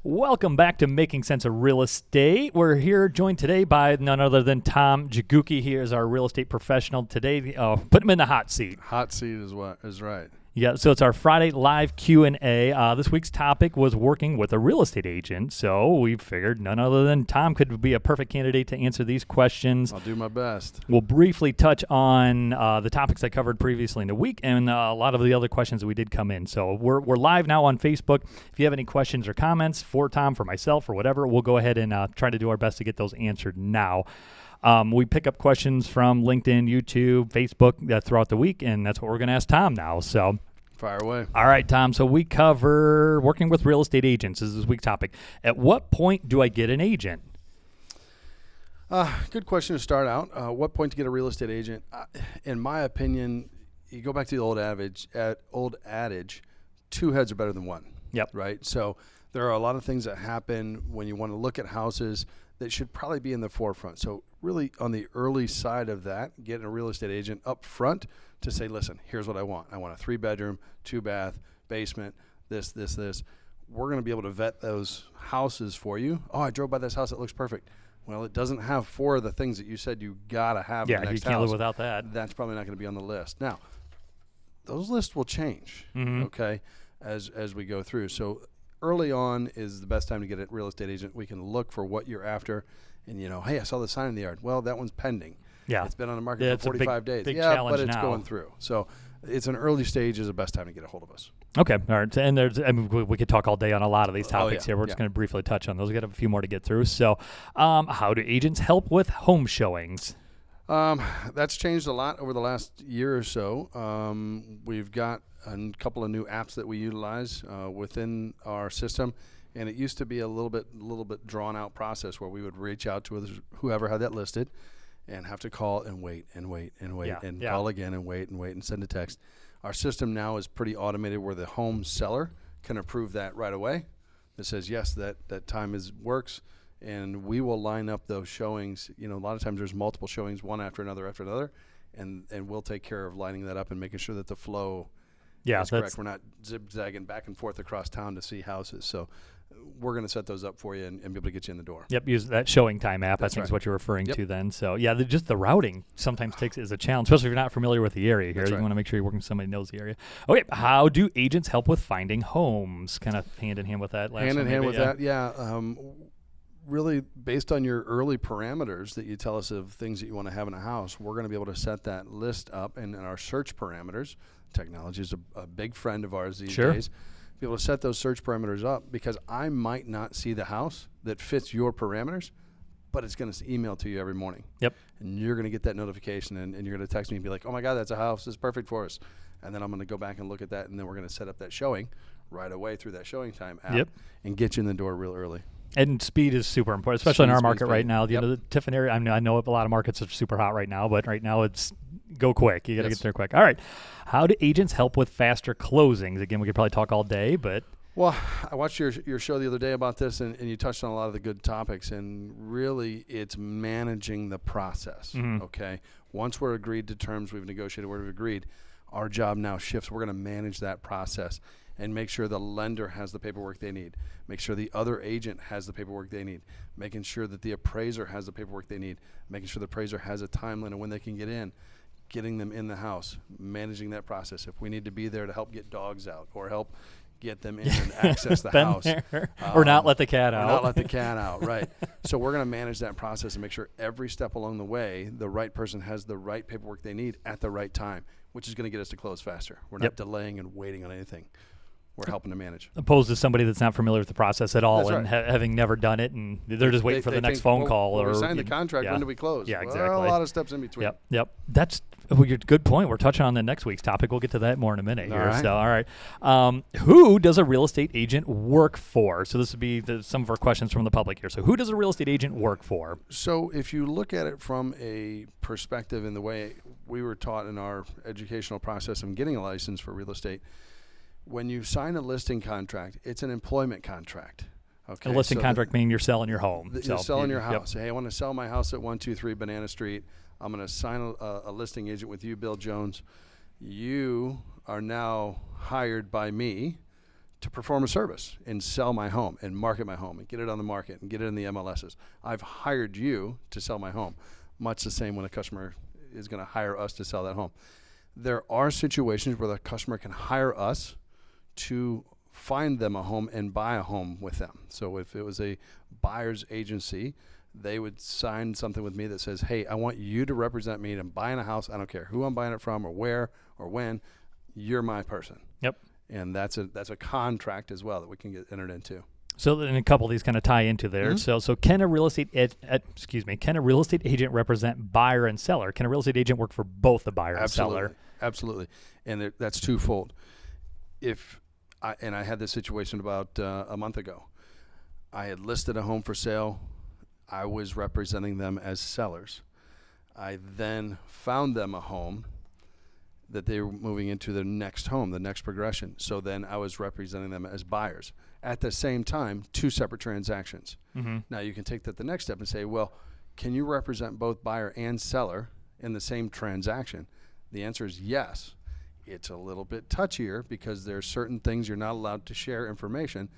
Welcome back to Making Sense of Real Estate. We're here joined today by none other than Tom Jagucki. He is our real estate professional today. Put him in the hot seat. Hot seat is right. Yeah, so it's our Friday live Q&A. This week's topic was working with a real estate agent, so we figured none other than Tom could be a perfect candidate to answer these questions. I'll do my best. We'll briefly touch on the topics I covered previously in the week and a lot of the other questions that we did come in. So we're live now on Facebook. If you have any questions or comments for Tom, for myself, or whatever, we'll go ahead and try to do our best to get those answered now. We pick up questions from LinkedIn, YouTube, Facebook throughout the week, and that's what we're going to ask Tom now. So, fire away. All right, Tom. So we cover working with real estate agents is this week's topic. At what point do I get an agent? Good question to start out. What point to get a real estate agent? In my opinion, you go back to the old adage, two heads are better than one. Yep. Right? So there are a lot of things that happen when you want to look at houses that should probably be in the forefront. So really on the early side of that, getting a real estate agent up front to say, listen, here's what I want. I want a 3-bedroom, 2-bath, basement, this. We're going to be able to vet those houses for you. Oh, I drove by this house. It looks perfect. Well, it doesn't have 4 of the things that you said you got to have in the next house. Yeah, you can't live without that. That's probably not going to be on the list. Now, those lists will change, okay, as we go through. So early on is the best time to get a real estate agent. We can look for what you're after and, hey, I saw the sign in the yard. Well, that one's pending. Yeah. It's been on the market for 45 days. Big yeah, challenge but it's now. going through. So it's an early stage is the best time to get a hold of us. Okay. All right. And we could talk all day on a lot of these topics here. We're just going to briefly touch on those. We got a few more to get through. So how do agents help with home showings? That's changed a lot over the last year or so. We've got a couple of new apps that we utilize within our system. And it used to be a little bit drawn out process where we would reach out to whoever had that listed and have to call and wait and call again and wait and send a text. Our system now is pretty automated where the home seller can approve that right away. It says, yes, that time works, and we will line up those showings. A lot of times there's multiple showings, one after another, and we'll take care of lining that up and making sure that the flow is correct. We're not zigzagging back and forth across town to see houses. So we're going to set those up for you and be able to get you in the door. Yep, use that showing time app. That's I think is what you're referring to then. So, yeah, just the routing sometimes is a challenge, especially if you're not familiar with the area here. That's you right. want to make sure you're working with somebody who knows the area. Okay, how do agents help with finding homes? Kind of hand in hand with that. Really, based on your early parameters that you tell us of things that you want to have in a house, we're going to be able to set that list up and in our search parameters. Technology is a big friend of ours these days. Be able to set those search parameters up because I might not see the house that fits your parameters, but it's going to email to you every morning. Yep. And you're going to get that notification and you're going to text me and be like, oh my God, that's a house. It's perfect for us. And then I'm going to go back and look at that, and then we're going to set up that showing right away through that showing time app and get you in the door real early. And speed is super important, especially in our market right now. The Tiffin area, I know a lot of markets are super hot right now, but right now it's go quick. You got to get there quick. All right. How do agents help with faster closings? Again, we could probably talk all day, but. Well, I watched your show the other day about this, and you touched on a lot of the good topics, and really it's managing the process, okay? Once we're agreed to terms, we've negotiated, we've agreed, our job now shifts. We're going to manage that process and make sure the lender has the paperwork they need, make sure the other agent has the paperwork they need, making sure that the appraiser has the paperwork they need, making sure the appraiser has a timeline of when they can get in, getting them in the house, managing that process. If we need to be there to help get dogs out or help get them in and access the house. Or not let the cat out. Or not let the cat out, right. So we're going to manage that process and make sure every step along the way, the right person has the right paperwork they need at the right time, which is going to get us to close faster. We're not delaying and waiting on anything. We're helping to manage. Opposed to somebody that's not familiar with the process at all. That's and right. Having never done it, and they're just waiting for the next phone call. Or we signed the contract, when do we close? Yeah, exactly. Well, a lot of steps in between. Yep. That's a good point. We're touching on the next week's topic. We'll get to that more in a minute here. Right. So, all right. Who does a real estate agent work for? So this would be some of our questions from the public here. So who does a real estate agent work for? So if you look at it from a perspective in the way we were taught in our educational process of getting a license for real estate, when you sign a listing contract, it's an employment contract. Okay. A listing contract meaning you're selling your home. You're selling your house. Hey, I want to sell my house at 123 Banana Street. I'm going to sign a listing agent with you, Bill Jones. You are now hired by me to perform a service and sell my home and market my home and get it on the market and get it in the MLSs. I've hired you to sell my home. Much the same when a customer is going to hire us to sell that home. There are situations where the customer can hire us to find them a home and buy a home with them. So if it was a buyer's agency, they would sign something with me that says, hey, I want you to represent me in buying a house. I don't care who I'm buying it from or where or when. You're my person. Yep. And that's a contract as well that we can get entered into. So then a couple of these kind of tie into there. So can a real estate can a real estate agent represent buyer and seller? Can a real estate agent work for both the buyer and seller? Absolutely. And that's twofold. I had this situation about a month ago. I had listed a home for sale. I was representing them as sellers. I then found them a home that they were moving into the next home, the next progression. So then I was representing them as buyers. At the same time, two separate transactions. Now you can take that the next step and say, well, can you represent both buyer and seller in the same transaction? The answer is yes. It's a little bit touchier because there's certain things you're not allowed to share information.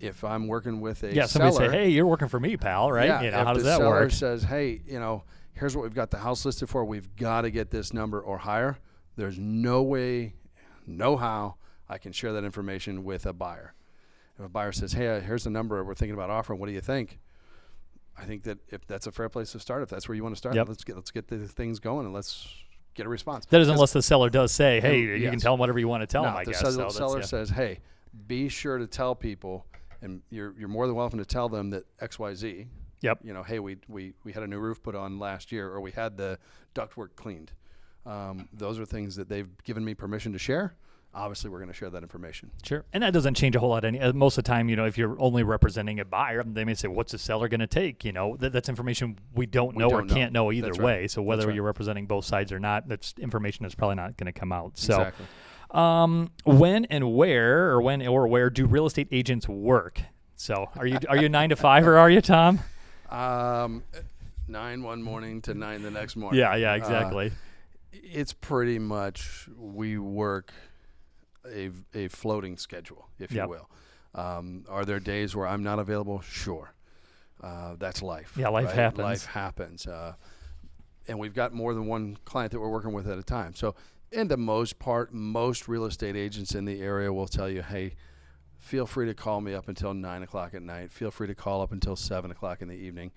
If I'm working with a somebody seller, say, hey, you're working for me, pal, right? Yeah, How does that work? If the seller work? says, hey, here's what we've got the house listed for. We've got to get this number or higher. There's no way, no how I can share that information with a buyer. If a buyer says, hey, here's the number we're thinking about offering, what do you think? I think that if that's a fair place to start, if that's where you want to start, let's get the things going and let's get a response. That is unless the seller does say, hey, you can tell them whatever you want to tell them, I guess. The seller says, hey, be sure to tell people, and you're more than welcome to tell them that XYZ. Yep. Hey, we had a new roof put on last year, or we had the ductwork cleaned. Those are things that they've given me permission to share. Obviously, we're going to share that information. Sure. And that doesn't change a whole lot. Most of the time, if you're only representing a buyer, they may say, what's the seller going to take? That's information we don't know or can't know either way. Right. So whether you're representing both sides or not, that's information that's probably not going to come out. So exactly. When or where do real estate agents work? So are you 9 to 5 or are you, Tom? 9 one morning to 9 the next morning. Yeah, exactly. It's pretty much we work a floating schedule, if you will. Are there days where I'm not available? Sure. That's life. Yeah, life happens. Life happens. And we've got more than one client that we're working with at a time. So in the most part, most real estate agents in the area will tell you, hey, feel free to call me up until 9 o'clock at night. Feel free to call up until 7 o'clock in the evening.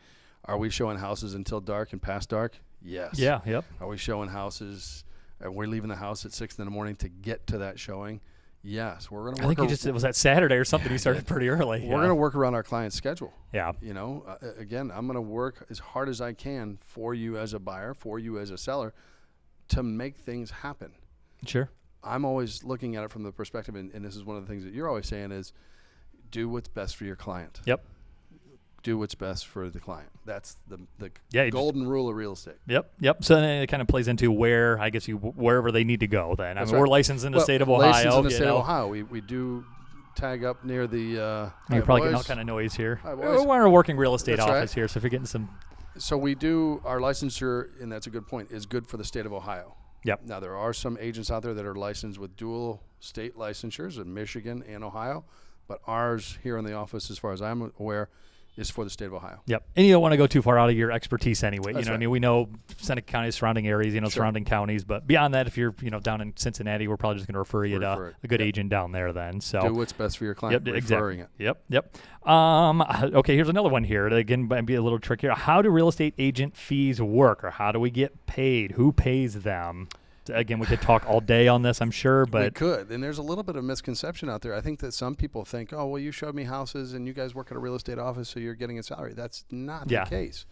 Are we showing houses until dark and past dark? Yes. Yeah, yep. Are we showing houses, and we're leaving the house at 6 in the morning to get to that showing? Yes. We're going to work. I think it was that Saturday or something. You started pretty early. We're going to work around our client's schedule. Yeah. Again, I'm going to work as hard as I can for you as a buyer, for you as a seller, to make things happen. Sure. I'm always looking at it from the perspective, and this is one of the things that you're always saying is, do what's best for your client. Yep. Do what's best for the client. That's the golden rule of real estate. Yep. So then it kind of plays into wherever they need to go then. We're licensed in the state of Ohio. Licensed in the state of Ohio. We do tag up near the you're probably getting all kind of noise here. We're a working real estate office here, so if you're getting some. So we do, our licensure, and that's a good point, is good for the state of Ohio. Yep. Now, there are some agents out there that are licensed with dual state licensures in Michigan and Ohio, but ours here in the office, as far as I'm aware, is for the state of Ohio. Yep. And you don't want to go too far out of your expertise anyway. That's right. We know Seneca County, surrounding areas, sure, surrounding counties, but beyond that, if you're, down in Cincinnati, we're probably just going to refer you to a good agent down there then. So do what's best for your client, referring it. Yep. Okay, here's another one here. Again, might be a little trickier. How do real estate agent fees work, or how do we get paid? Who pays them? Again, we could talk all day on this, I'm sure, but we could. And there's a little bit of misconception out there. I think that some people think, oh, well, you showed me houses and you guys work at a real estate office, so you're getting a salary. That's not the case.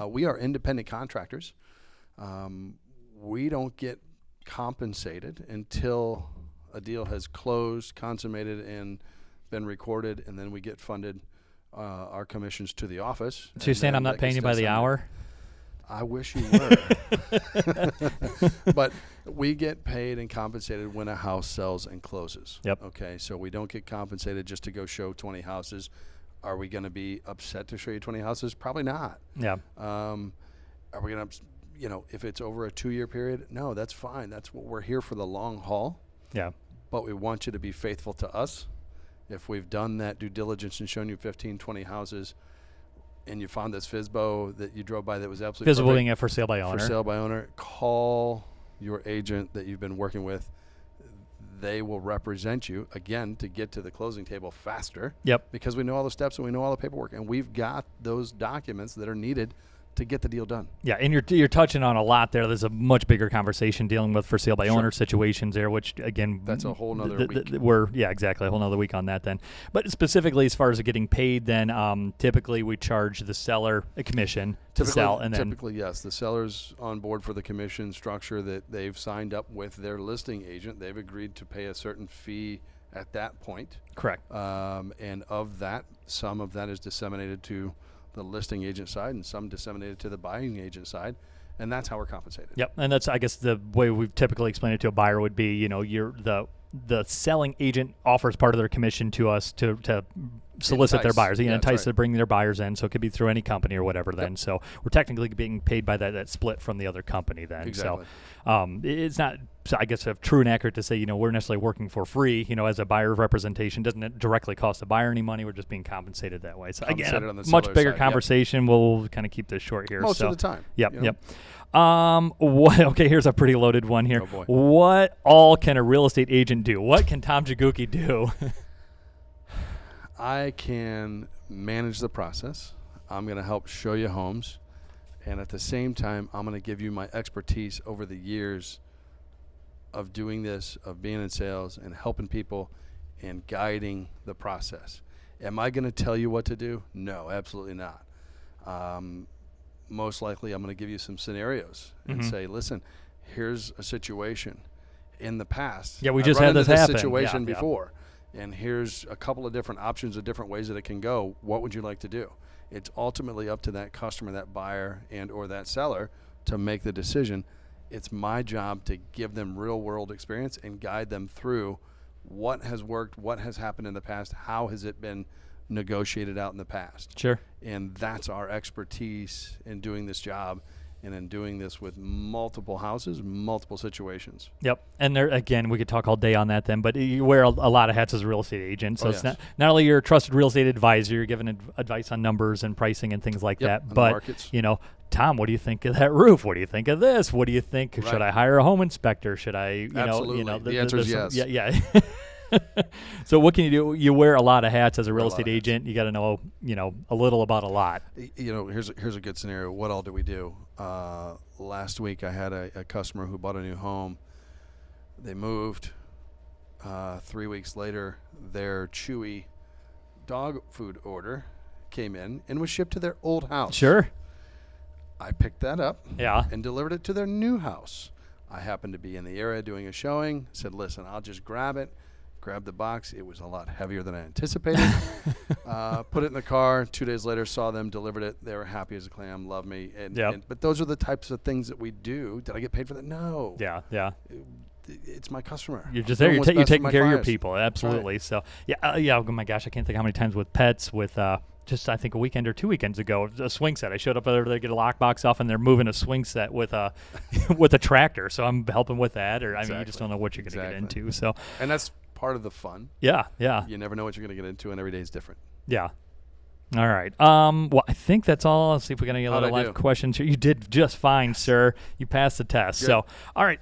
We are independent contractors. We don't get compensated until a deal has closed, consummated, and been recorded, and then we get funded our commissions to the office. So you're saying I'm not paying you by the hour? I wish you were. But we get paid and compensated when a house sells and closes. Yep. Okay, so we don't get compensated just to go show 20 houses. Are we going to be upset to show you 20 houses? Probably not. Yeah. Are we going to, if it's over a 2-year period? No, that's fine. That's what we're here for, the long haul. Yeah. But we want you to be faithful to us If we've done that due diligence and shown you 15, 20 houses, and you found this FSBO that you drove by that was absolutely Visible perfect, being a for sale by owner. for sale by owner, call your agent that you've been working with. They will represent you, again, to get to the closing table faster. Yep. Because we know all the steps and we know all the paperwork. And we've got those documents that are needed to get the deal done. Yeah, and you're touching on a lot there. There's a much bigger conversation dealing with for sale by owner situations there, which again, that's a whole nother week. Exactly, a whole nother week on that then. But specifically, as far as getting paid, then typically we charge the seller a commission to sell, and then typically yes, the seller's on board for the commission structure that they've signed up with their listing agent. They've agreed to pay a certain fee at that point. Correct. And of that, some of that is disseminated to the listing agent side and some disseminated to the buying agent side, and that's how we're compensated. Yep, and that's, I guess, the way we've typically explained it to a buyer would be, you're the selling agent offers part of their commission to us to solicit their buyers, entice to bring their buyers in. So it could be through any company or whatever. Then, so we're technically being paid by that split from the other company. Then, exactly. So it's not. So I guess true and accurate to say, we're necessarily working for free. As a buyer representation, doesn't directly cost the buyer any money. We're just being compensated that way. So again, a much bigger conversation. Yep. We'll kind of keep this short here. Most of the time. Yep. Yep. Okay, here's a pretty loaded one here. Oh boy. What all can a real estate agent do? What can Tom Jagucki do? I can manage the process. I'm going to help show you homes. And at the same time, I'm going to give you my expertise over the years of doing this, of being in sales and helping people and guiding the process. Am I going to tell you what to do? No, absolutely not. Most likely, I'm going to give you some scenarios and say, listen, here's a situation. In the past, we just had this happen. Situation before. And here's a couple of different options of different ways that it can go. What would you like to do? It's ultimately up to that customer, that buyer, and or that seller to make the decision. It's my job to give them real world experience and guide them through what has worked, what has happened in the past, how has it been negotiated out in the past. Sure. And that's our expertise in doing this job. And in doing this with multiple houses, multiple situations. Yep. And there, again, we could talk all day on that then, but you wear a lot of hats as a real estate agent. So it's not only you're a trusted real estate advisor, you're giving advice on numbers and pricing and things like that. But, Tom, what do you think of that roof? What do you think of this? What do you think? Right. Should I hire a home inspector? Should I, Absolutely. The answer is yes. Yeah. So what can you do? You wear a lot of hats as a real estate agent. You got to know, a little about a lot. Here's a good scenario. What all do we do? Last week I had a customer who bought a new home. They moved. 3 weeks later, their Chewy dog food order came in and was shipped to their old house. Sure. I picked that up and delivered it to their new house. I happened to be in the area doing a showing. Said, listen, I'll just grab it. Grabbed the box. It was a lot heavier than I anticipated. Put it in the car. 2 days later, saw them, delivered it. They were happy as a clam, love me. But those are the types of things that we do. Did I get paid for that? No. Yeah. It's my customer. You're just there. You're taking care of your people. Absolutely. Right. So, oh my gosh, I can't think how many times with pets, with just I think a weekend or 2 weekends ago, a swing set. I showed up over there to get a lockbox off, and they're moving a swing set with a with a tractor. So I'm helping with that. Or I mean, you just don't know what you're going to get into. So, and that's part of the fun. Yeah. You never know what you're going to get into, and every day is different. Yeah. All right. Well, I think that's all. Let's see if we got any other live questions here. You did just fine, sir. You passed the test. Good. So, all right.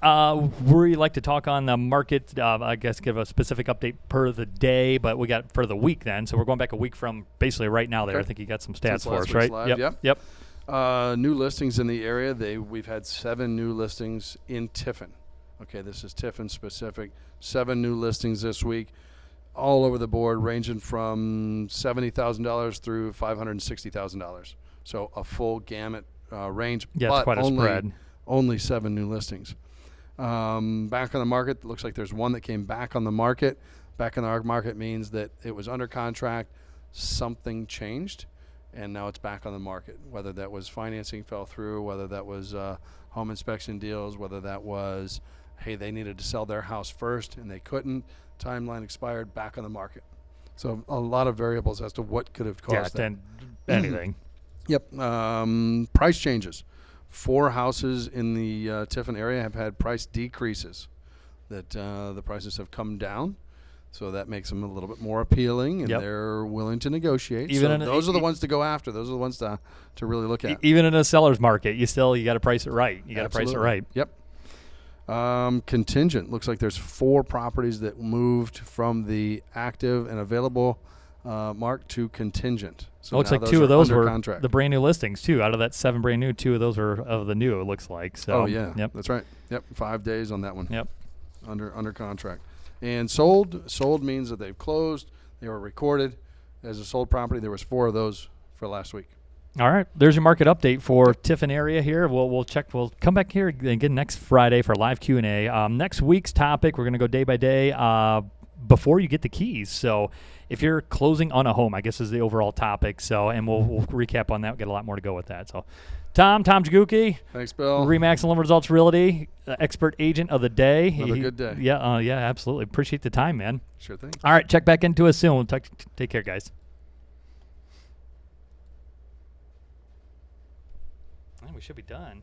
We like to talk on the market. I guess give a specific update per the day, but we got for the week then. So we're going back a week from basically right now. There, okay. I think you got some stats for us, right? Live, Yep. New listings in the area. We've had 7 new listings in Tiffin. Okay, this is Tiffin specific. 7 new listings this week. All over the board, ranging from $70,000 through $560,000. So a full gamut range. Yeah, it's quite a spread. Only 7 new listings. Back on the market, looks like there's one that came back on the market. Back on the market means that it was under contract, something changed, and now it's back on the market. Whether that was financing fell through, whether that was home inspection deals, whether that was, hey, they needed to sell their house first and they couldn't. Timeline expired, back on the market. So a lot of variables as to what could have caused that. Anything. Yep. Price changes. 4 houses in the Tiffin area have had price decreases. That the prices have come down. So that makes them a little bit more appealing, and Yep. they're willing to negotiate. Even So in those are the ones to go after. Those are the ones to really look at. Even in a seller's market, you got to price it right. You got to price it right. Yep. Contingent. Looks like there's 4 properties that moved from the active and available mark to contingent. So It looks now like 2 of those under were contract. the brand new listings too. Out of that 7 brand new, 2 of those were of the new. It looks like. So. Oh yeah. Yep. That's right. Yep. 5 days on that one. Yep. Under contract. And sold means that they've closed. They were recorded as a sold property. There was 4 of those for last week. All right, there's your market update for Tiffin area here. We'll check. We'll come back here again next Friday for live Q&A. Next week's topic, we're going to go day by day before you get the keys. So if you're closing on a home, I guess is the overall topic. So and we'll recap on that. We'll get a lot more to go with that. So Tom Jagucki. Thanks, Bill. REMAX Unlimited Results Realty, expert agent of the day. Have a good day. Yeah, absolutely. Appreciate the time, man. Sure thing. All right, check back into us soon. We'll take care, guys. We should be done.